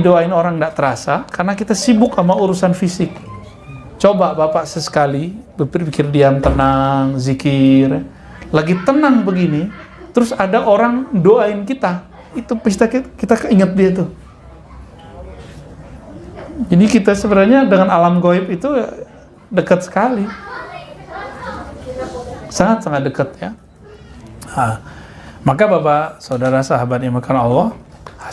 didoain orang tidak terasa karena kita sibuk sama urusan fisik. Coba Bapak sesekali berpikir diam, tenang, zikir, lagi tenang begini, terus ada orang doain kita, itu kita ingat dia tuh. Jadi kita sebenarnya dengan alam gaib itu dekat sekali, sangat-sangat dekat ya. Maka Bapak, saudara, sahabat yang dimuliakan Allah,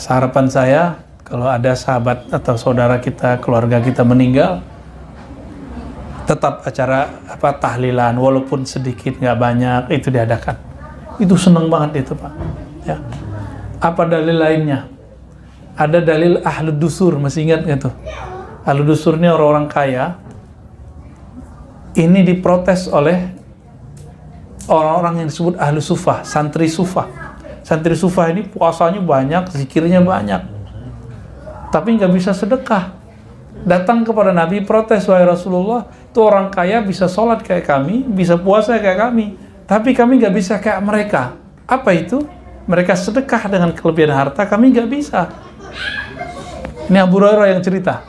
harapan saya kalau ada sahabat atau saudara kita, keluarga kita meninggal, tetap acara tahlilan walaupun sedikit, nggak banyak, itu diadakan. Itu seneng banget itu Pak. Ya. Apa dalil lainnya? Ada dalil ahlu dusur, masih ingat nggak tuh? Ahlu dusur ini orang-orang kaya. Ini diprotes oleh orang-orang yang disebut ahlu sufah, santri sufah. Santri sufah ini puasanya banyak, zikirnya banyak, tapi nggak bisa sedekah. Datang kepada Nabi protes, wahai Rasulullah, itu orang kaya bisa sholat kayak kami, bisa puasa kayak kami, tapi kami nggak bisa kayak mereka. Apa itu? Mereka sedekah dengan kelebihan harta, kami nggak bisa. Ini Abu Hurairah yang cerita.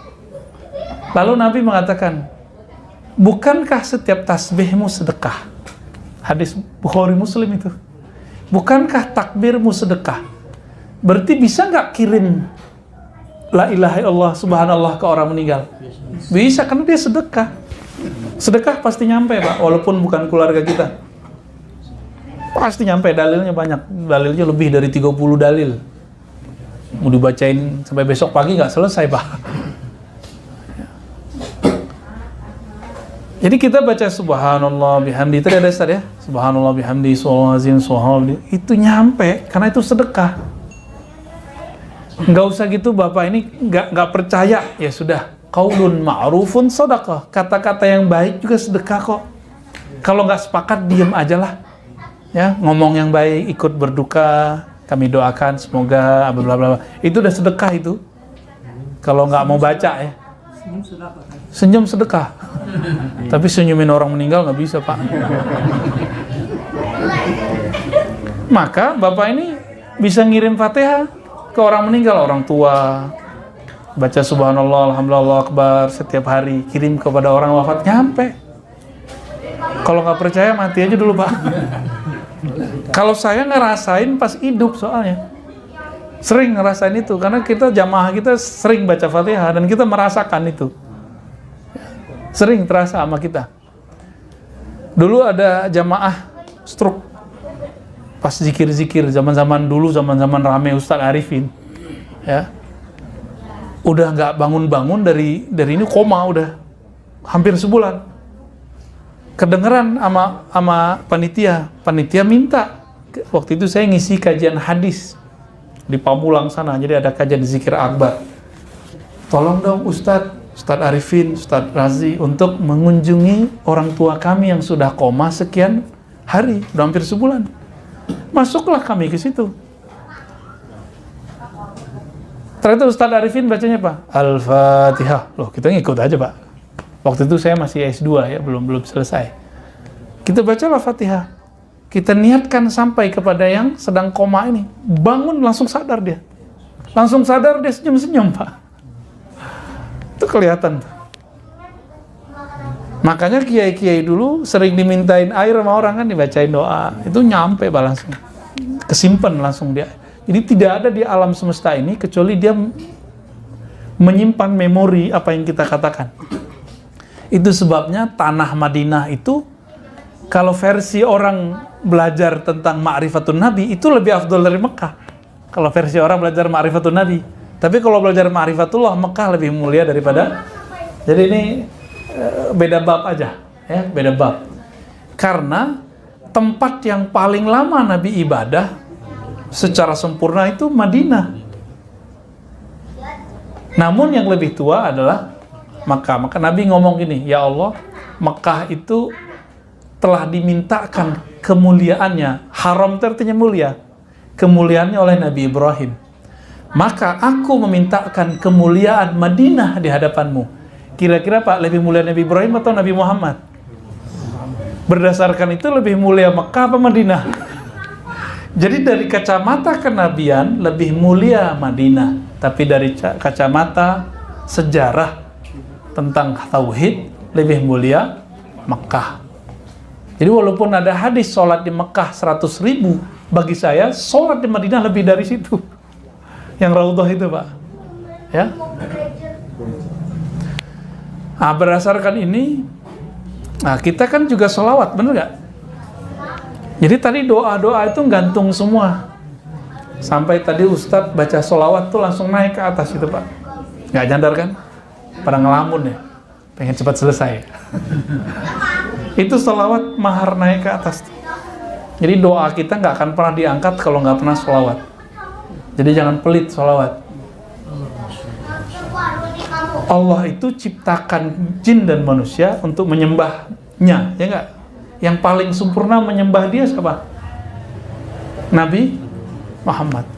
Lalu Nabi mengatakan, bukankah setiap tasbihmu sedekah? Hadis Bukhari Muslim itu. Bukankah takbirmu sedekah? Berarti bisa nggak kirim la ilaha illallah subhanallah ke orang meninggal? Bisa, karena dia sedekah. Sedekah pasti nyampe Pak, walaupun bukan keluarga kita. Pasti nyampe, dalilnya banyak. Dalilnya lebih dari 30 dalil. Mau dibacain sampai besok pagi nggak selesai Pak. Jadi kita baca subhanallah bihamdi, itu ada Ustaz ya. Subhanallah bihamdi, subhanallah, itu nyampe karena itu sedekah. Nggak usah gitu Bapak ini nggak percaya, ya sudah. Qaulun ma'rufun shadaqah. Kata-kata yang baik juga sedekah kok. Kalau nggak sepakat diem aja lah. Ya, ngomong yang baik, ikut berduka, kami doakan semoga bla bla bla. Itu udah sedekah itu. Kalau nggak mau baca ya. Senyum sedekah. Tapi senyumin orang meninggal nggak bisa Pak. Maka Bapak ini bisa ngirim Fatihah ke orang meninggal, orang tua. Baca subhanallah, alhamdulillah, Allahu akbar setiap hari, kirim kepada orang wafat, nyampe. Kalau nggak percaya mati aja dulu Pak. Kalau saya ngerasain pas hidup soalnya. Sering ngerasain itu, karena kita jamaah kita sering baca Fatihah dan kita merasakan itu. Sering terasa sama kita. Dulu ada jamaah stroke pas zikir-zikir zaman-zaman dulu, zaman-zaman rame Ustadz Arifin. Ya. Udah nggak bangun-bangun dari ini, koma udah hampir sebulan. Kedengeran sama panitia minta. Waktu itu saya ngisi kajian hadis di Pamulang sana, jadi ada kajian zikir akbar. Tolong dong Ustadz Arifin, Ustadz Razi untuk mengunjungi orang tua kami yang sudah koma sekian hari, udah hampir sebulan. Masuklah kami ke situ. Ternyata Ustadz Arifin bacanya apa? Al-Fatihah. Loh, kita ngikut aja Pak. Waktu itu saya masih S2 ya, belum selesai. Kita bacalah Fatihah. Kita niatkan sampai kepada yang sedang koma ini. Bangun langsung sadar dia. Langsung sadar dia, senyum-senyum Pak. Itu kelihatan. Makanya kiai-kiai dulu sering dimintain air sama orang kan, dibacain doa. Itu nyampe Pak langsung. Kesimpan langsung dia. Jadi tidak ada di alam semesta ini kecuali dia menyimpan memori apa yang kita katakan. Itu sebabnya tanah Madinah itu, kalau versi orang belajar tentang ma'rifatun Nabi, itu lebih afdol dari Mekah. Kalau versi orang belajar ma'rifatun Nabi. Tapi kalau belajar ma'rifatullah, Mekah lebih mulia daripada. Jadi ini beda bab aja, ya, beda bab. Karena tempat yang paling lama Nabi ibadah secara sempurna itu Madinah. Namun yang lebih tua adalah Makkah. Maka Nabi ngomong gini, ya Allah, Makkah itu telah dimintakan kemuliaannya, haram itu artinya mulia, kemuliaannya oleh Nabi Ibrahim. Maka aku memintakan kemuliaan Madinah di hadapanmu. Kira-kira Pak, lebih mulia Nabi Ibrahim atau Nabi Muhammad? Berdasarkan itu lebih mulia Makkah apa Madinah? Jadi dari kacamata kenabian lebih mulia Madinah. Tapi dari kacamata sejarah tentang tauhid lebih mulia Mekah. Jadi walaupun ada hadis sholat di Mekah 100.000, bagi saya sholat di Madinah lebih dari situ. Yang Raudhah itu, Pak. Ya. Nah, berdasarkan ini, nah kita kan juga sholawat, bener nggak? Jadi tadi doa-doa itu gantung semua. Sampai tadi Ustadz baca sholawat tuh langsung naik ke atas itu, Pak. Nggak nyadar kan? Pada ngelamun ya, pengen cepat selesai. Itu sholawat mahar naik ke atas. Jadi doa kita nggak akan pernah diangkat kalau nggak pernah sholawat. Jadi jangan pelit sholawat. Allah itu ciptakan jin dan manusia untuk menyembahnya, ya nggak? Yang paling sempurna menyembah dia siapa? Nabi Muhammad.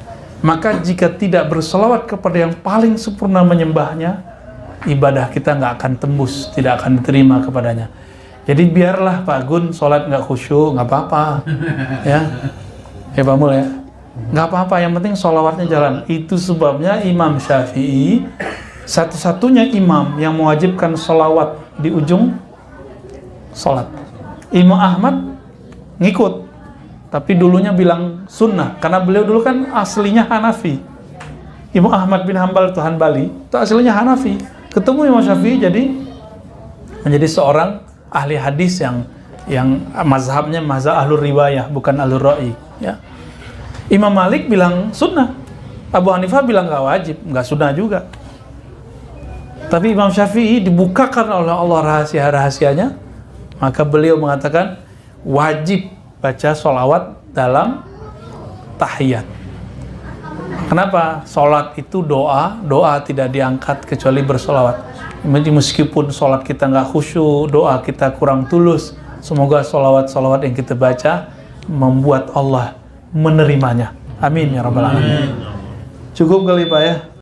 Maka jika tidak berselawat kepada yang paling sempurna menyembahnya, ibadah kita nggak akan tembus, tidak akan diterima kepadanya. Jadi biarlah Pak Gun sholat nggak khusyuk, nggak apa-apa, ya, Pak Mul ya, nggak apa-apa. Yang penting sholawatnya jalan. Itu sebabnya Imam Syafi'i satu-satunya imam yang mewajibkan sholawat di ujung sholat. Imam Ahmad ngikut, tapi dulunya bilang sunnah, karena beliau dulu kan aslinya Hanafi. Imam Ahmad bin Hambal itu Hanbali, itu aslinya Hanafi. Ketemu Imam Syafi'i jadi menjadi seorang ahli hadis yang mazhabnya mazhab ahlur riwayah, bukan ahlur ra'i, ya. Imam Malik bilang sunnah, Abu Hanifah bilang nggak wajib, nggak sunnah juga. Tapi Imam Syafi'i dibukakan oleh Allah rahasia-rahasianya, maka beliau mengatakan wajib baca sholawat dalam tahiyat. Kenapa? Sholat itu doa, doa tidak diangkat kecuali bersolawat. Meskipun sholat kita nggak khusyuk, doa kita kurang tulus, semoga sholawat-sholawat yang kita baca membuat Allah menerimanya. Amin ya rabbal alamin. Cukup kali Pak ya.